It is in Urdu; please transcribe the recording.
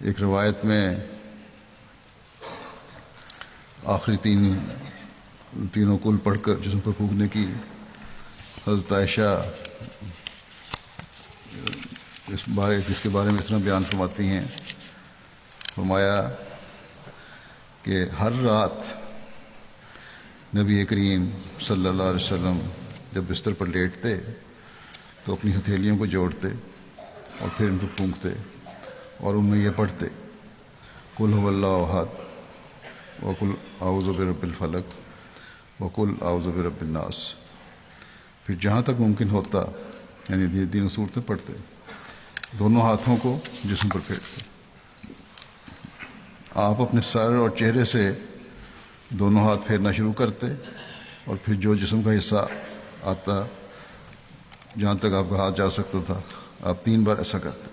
ایک روایت میں آخری تینوں کل پڑھ کر جسم پر پھونکنے کی حضرت عائشہ اس کے بارے میں اس طرح بیان فرماتی ہیں، فرمایا کہ ہر رات نبی کریم صلی اللہ علیہ وسلم جب بستر پر لیٹتے تو اپنی ہتھیلیوں کو جوڑتے اور پھر ان کو پھونکتے اور ان میں یہ پڑھتے قل هو اللہ احد وقل اعوذ برب الفلق وقل اعوذ برب الناس، پھر جہاں تک ممکن ہوتا یعنی یہ تینوں صورتیں پڑھتے، دونوں ہاتھوں کو جسم پر پھیرتے، آپ اپنے سر اور چہرے سے دونوں ہاتھ پھیرنا شروع کرتے اور پھر جو جسم کا حصہ آتا جہاں تک آپ کا ہاتھ جا سکتا تھا آپ 3 بار ایسا کرتے۔